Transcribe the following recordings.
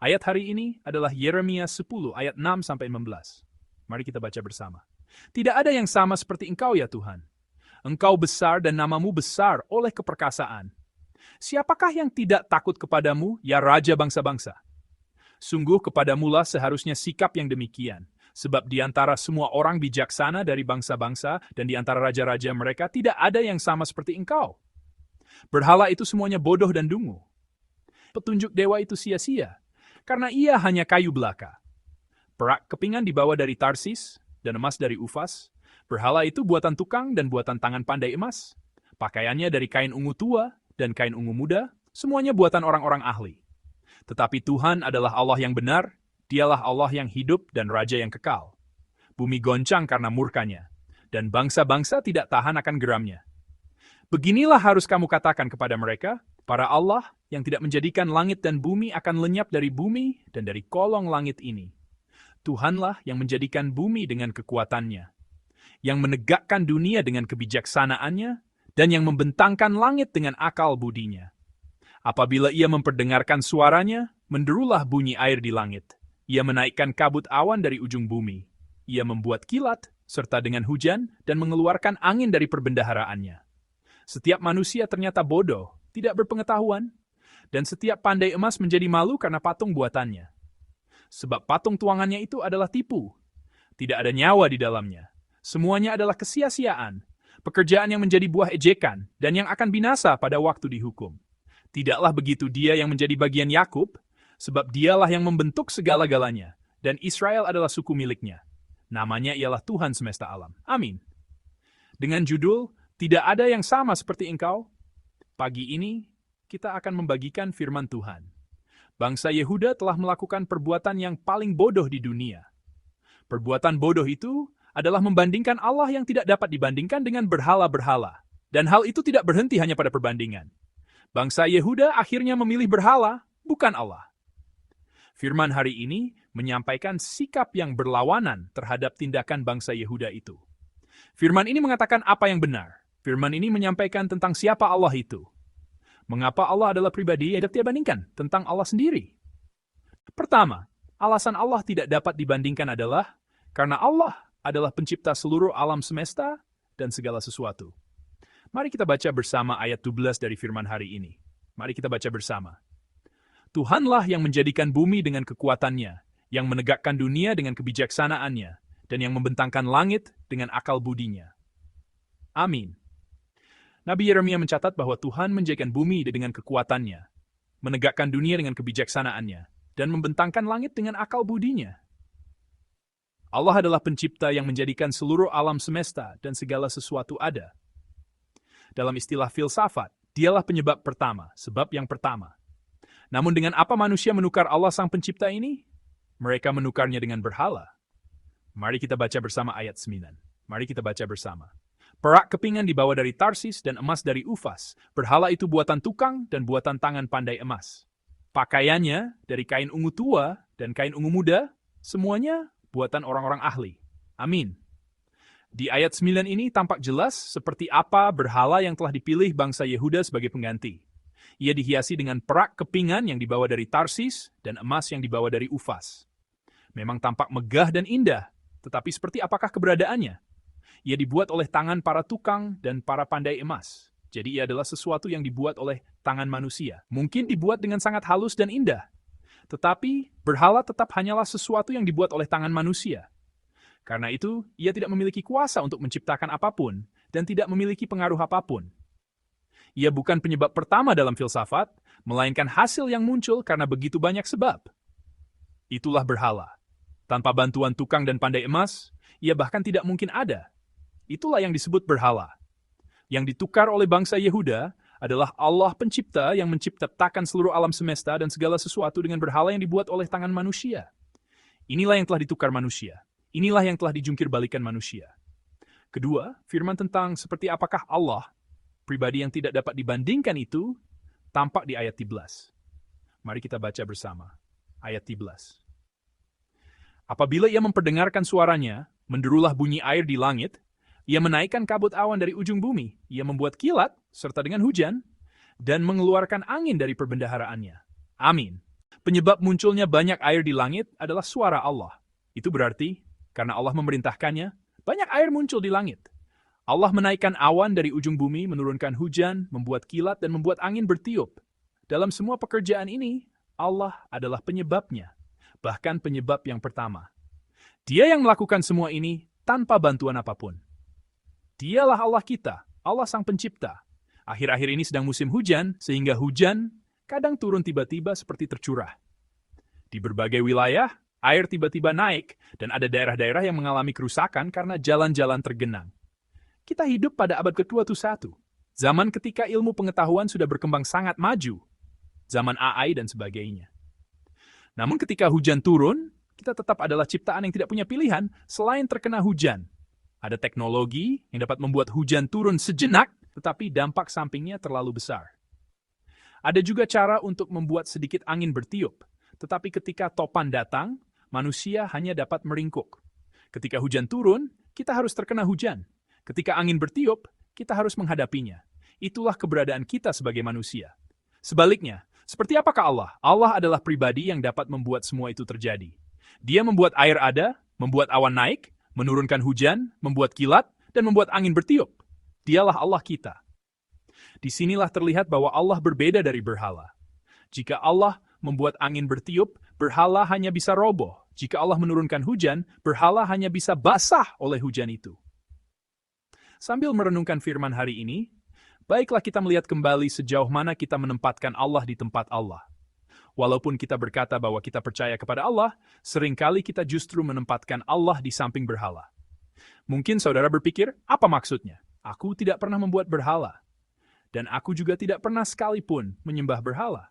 Ayat hari ini adalah Yeremia 10 ayat 6-15. Mari kita baca bersama. Tidak ada yang sama seperti Engkau ya Tuhan. Engkau besar dan namamu besar oleh keperkasaan. Siapakah yang tidak takut kepadamu, ya Raja bangsa-bangsa? Sungguh kepadamulah seharusnya sikap yang demikian. Sebab di antara semua orang bijaksana dari bangsa-bangsa dan di antara raja-raja mereka tidak ada yang sama seperti Engkau. Berhala itu semuanya bodoh dan dungu. Petunjuk dewa itu sia-sia, karena ia hanya kayu belaka. Perak kepingan dibawa dari Tarsis, dan emas dari Ufas. Berhala itu buatan tukang dan buatan tangan pandai emas. Pakaiannya dari kain ungu tua dan kain ungu muda, semuanya buatan orang-orang ahli. Tetapi Tuhan adalah Allah yang benar, dialah Allah yang hidup dan Raja yang kekal. Bumi goncang karena murkanya, dan bangsa-bangsa tidak tahan akan geramnya. Beginilah harus kamu katakan kepada mereka, para Allah yang tidak menjadikan langit dan bumi akan lenyap dari bumi dan dari kolong langit ini. Tuhanlah yang menjadikan bumi dengan kekuatannya, yang menegakkan dunia dengan kebijaksanaannya, dan yang membentangkan langit dengan akal budinya. Apabila ia memperdengarkan suaranya, menderulah bunyi air di langit. Ia menaikkan kabut awan dari ujung bumi. Ia membuat kilat, serta dengan hujan, dan mengeluarkan angin dari perbendaharaannya. Setiap manusia ternyata bodoh, tidak berpengetahuan, dan setiap pandai emas menjadi malu karena patung buatannya. Sebab patung tuangannya itu adalah tipu. Tidak ada nyawa di dalamnya. Semuanya adalah kesia-siaan, pekerjaan yang menjadi buah ejekan, dan yang akan binasa pada waktu dihukum. Tidaklah begitu dia yang menjadi bagian Yakub, sebab dialah yang membentuk segala-galanya, dan Israel adalah suku miliknya. Namanya ialah Tuhan semesta alam. Amin. Dengan judul, Tidak ada yang sama seperti Engkau, pagi ini kita akan membagikan firman Tuhan. Bangsa Yehuda telah melakukan perbuatan yang paling bodoh di dunia. Perbuatan bodoh itu adalah membandingkan Allah yang tidak dapat dibandingkan dengan berhala-berhala. Dan hal itu tidak berhenti hanya pada perbandingan. Bangsa Yehuda akhirnya memilih berhala, bukan Allah. Firman hari ini menyampaikan sikap yang berlawanan terhadap tindakan bangsa Yehuda itu. Firman ini mengatakan apa yang benar. Firman ini menyampaikan tentang siapa Allah itu. Mengapa Allah adalah pribadi yang tidak dibandingkan tentang Allah sendiri? Pertama, alasan Allah tidak dapat dibandingkan adalah karena Allah adalah pencipta seluruh alam semesta dan segala sesuatu. Mari kita baca bersama ayat 12 dari firman hari ini. Mari kita baca bersama. Tuhanlah yang menjadikan bumi dengan kekuatannya, yang menegakkan dunia dengan kebijaksanaannya, dan yang membentangkan langit dengan akal budinya. Amin. Nabi Yeremia mencatat bahwa Tuhan menjadikan bumi dengan kekuatannya, menegakkan dunia dengan kebijaksanaannya, dan membentangkan langit dengan akal budinya. Allah adalah pencipta yang menjadikan seluruh alam semesta dan segala sesuatu ada. Dalam istilah filsafat, dialah penyebab pertama, sebab yang pertama. Namun dengan apa manusia menukar Allah sang pencipta ini? Mereka menukarnya dengan berhala. Mari kita baca bersama ayat 9. Mari kita baca bersama. Perak kepingan dibawa dari Tarsis dan emas dari Ufas. Berhala itu buatan tukang dan buatan tangan pandai emas. Pakaiannya dari kain ungu tua dan kain ungu muda, semuanya buatan orang-orang ahli. Amin. Di ayat 9 ini tampak jelas seperti apa berhala yang telah dipilih bangsa Yehuda sebagai pengganti. Ia dihiasi dengan perak kepingan yang dibawa dari Tarsis dan emas yang dibawa dari Ufas. Memang tampak megah dan indah, tetapi seperti apakah keberadaannya? Ia dibuat oleh tangan para tukang dan para pandai emas. Jadi ia adalah sesuatu yang dibuat oleh tangan manusia. Mungkin dibuat dengan sangat halus dan indah. Tetapi berhala tetap hanyalah sesuatu yang dibuat oleh tangan manusia. Karena itu, ia tidak memiliki kuasa untuk menciptakan apapun dan tidak memiliki pengaruh apapun. Ia bukan penyebab pertama dalam filsafat, melainkan hasil yang muncul karena begitu banyak sebab. Itulah berhala. Tanpa bantuan tukang dan pandai emas, ia bahkan tidak mungkin ada. Itulah yang disebut berhala. Yang ditukar oleh bangsa Yehuda adalah Allah pencipta yang menciptakan seluruh alam semesta dan segala sesuatu dengan berhala yang dibuat oleh tangan manusia. Inilah yang telah ditukar manusia. Inilah yang telah dijungkir-balikan manusia. Kedua, firman tentang seperti apakah Allah, pribadi yang tidak dapat dibandingkan itu, tampak di ayat 13. Mari kita baca bersama. Ayat 13. Apabila ia memperdengarkan suaranya, menderulah bunyi air di langit, ia menaikkan kabut awan dari ujung bumi, ia membuat kilat, serta dengan hujan, dan mengeluarkan angin dari perbendaharaannya. Amin. Penyebab munculnya banyak air di langit adalah suara Allah. Itu berarti, karena Allah memerintahkannya, banyak air muncul di langit. Allah menaikkan awan dari ujung bumi, menurunkan hujan, membuat kilat, dan membuat angin bertiup. Dalam semua pekerjaan ini, Allah adalah penyebabnya, bahkan penyebab yang pertama. Dia yang melakukan semua ini tanpa bantuan apapun. Dialah Allah kita, Allah Sang Pencipta. Akhir-akhir ini sedang musim hujan, sehingga hujan kadang turun tiba-tiba seperti tercurah. Di berbagai wilayah, air tiba-tiba naik, dan ada daerah-daerah yang mengalami kerusakan karena jalan-jalan tergenang. Kita hidup pada abad ke-21, zaman ketika ilmu pengetahuan sudah berkembang sangat maju, zaman AI dan sebagainya. Namun ketika hujan turun, kita tetap adalah ciptaan yang tidak punya pilihan selain terkena hujan. Ada teknologi yang dapat membuat hujan turun sejenak, tetapi dampak sampingnya terlalu besar. Ada juga cara untuk membuat sedikit angin bertiup, tetapi ketika topan datang, manusia hanya dapat meringkuk. Ketika hujan turun, kita harus terkena hujan. Ketika angin bertiup, kita harus menghadapinya. Itulah keberadaan kita sebagai manusia. Sebaliknya, seperti apakah Allah? Allah adalah pribadi yang dapat membuat semua itu terjadi. Dia membuat air ada, membuat awan naik, menurunkan hujan, membuat kilat, dan membuat angin bertiup. Dialah Allah kita. Disinilah terlihat bahwa Allah berbeda dari berhala. Jika Allah membuat angin bertiup, berhala hanya bisa roboh. Jika Allah menurunkan hujan, berhala hanya bisa basah oleh hujan itu. Sambil merenungkan firman hari ini, baiklah kita melihat kembali sejauh mana kita menempatkan Allah di tempat Allah. Walaupun kita berkata bahwa kita percaya kepada Allah, seringkali kita justru menempatkan Allah di samping berhala. Mungkin saudara berpikir, apa maksudnya? Aku tidak pernah membuat berhala. Dan aku juga tidak pernah sekalipun menyembah berhala.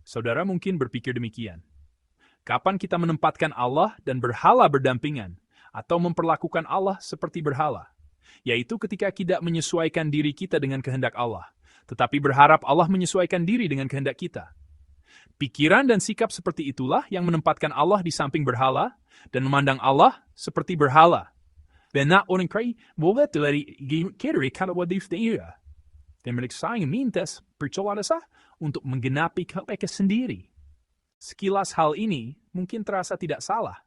Saudara mungkin berpikir demikian. Kapan kita menempatkan Allah dan berhala berdampingan, atau memperlakukan Allah seperti berhala? Yaitu ketika tidak menyesuaikan diri kita dengan kehendak Allah, tetapi berharap Allah menyesuaikan diri dengan kehendak kita. Pikiran dan sikap seperti itulah yang menempatkan Allah di samping berhala dan memandang Allah seperti berhala. Benak orang kaya boleh dari kiri kalau wadif dia. Dan mereka sayang mintas percaya sah untuk menggenapi kepeka sendiri. Sekilas hal ini mungkin terasa tidak salah.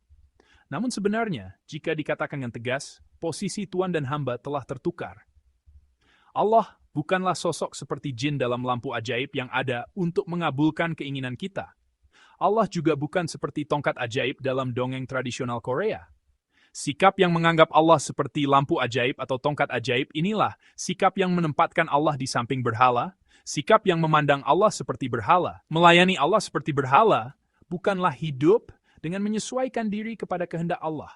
Namun sebenarnya, jika dikatakan dengan tegas, posisi Tuhan dan hamba telah tertukar. Allah bukanlah sosok seperti jin dalam lampu ajaib yang ada untuk mengabulkan keinginan kita. Allah juga bukan seperti tongkat ajaib dalam dongeng tradisional Korea. Sikap yang menganggap Allah seperti lampu ajaib atau tongkat ajaib inilah sikap yang menempatkan Allah di samping berhala, sikap yang memandang Allah seperti berhala. Melayani Allah seperti berhala bukanlah hidup dengan menyesuaikan diri kepada kehendak Allah.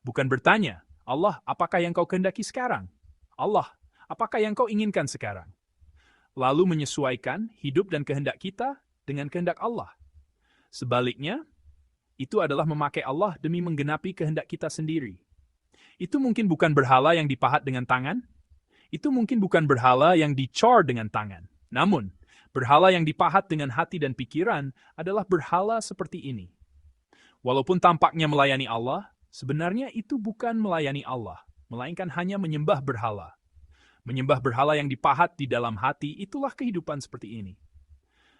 Bukan bertanya, Allah, apakah yang kau kehendaki sekarang? Allah, apakah yang kau inginkan sekarang? Lalu menyesuaikan hidup dan kehendak kita dengan kehendak Allah. Sebaliknya, itu adalah memakai Allah demi menggenapi kehendak kita sendiri. Itu mungkin bukan berhala yang dipahat dengan tangan. Itu mungkin bukan berhala yang dicor dengan tangan. Namun, berhala yang dipahat dengan hati dan pikiran adalah berhala seperti ini. Walaupun tampaknya melayani Allah, sebenarnya itu bukan melayani Allah, melainkan hanya menyembah berhala. Menyembah berhala yang dipahat di dalam hati, itulah kehidupan seperti ini.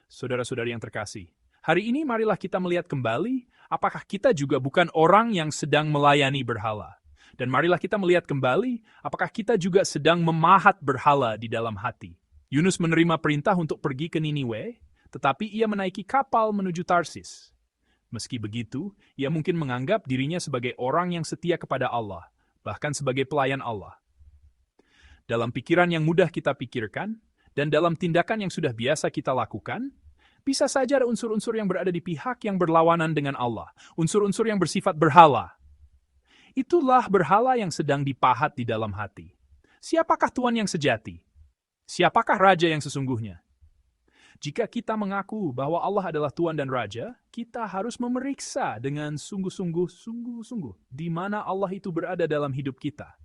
Saudara-saudari yang terkasih, hari ini marilah kita melihat kembali apakah kita juga bukan orang yang sedang melayani berhala. Dan marilah kita melihat kembali apakah kita juga sedang memahat berhala di dalam hati. Yunus menerima perintah untuk pergi ke Niniwe, tetapi ia menaiki kapal menuju Tarsis. Meski begitu, ia mungkin menganggap dirinya sebagai orang yang setia kepada Allah, bahkan sebagai pelayan Allah. Dalam pikiran yang mudah kita pikirkan, dan dalam tindakan yang sudah biasa kita lakukan, bisa saja ada unsur-unsur yang berada di pihak yang berlawanan dengan Allah, unsur-unsur yang bersifat berhala. Itulah berhala yang sedang dipahat di dalam hati. Siapakah Tuhan yang sejati? Siapakah Raja yang sesungguhnya? Jika kita mengaku bahwa Allah adalah Tuhan dan Raja, kita harus memeriksa dengan sungguh-sungguh di mana Allah itu berada dalam hidup kita.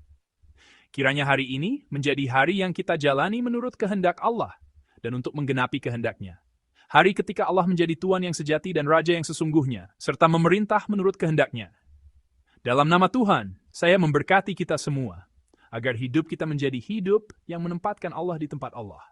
Kiranya hari ini menjadi hari yang kita jalani menurut kehendak Allah dan untuk menggenapi kehendaknya. Hari ketika Allah menjadi Tuhan yang sejati dan Raja yang sesungguhnya, serta memerintah menurut kehendaknya. Dalam nama Tuhan, saya memberkati kita semua, agar hidup kita menjadi hidup yang menempatkan Allah di tempat Allah.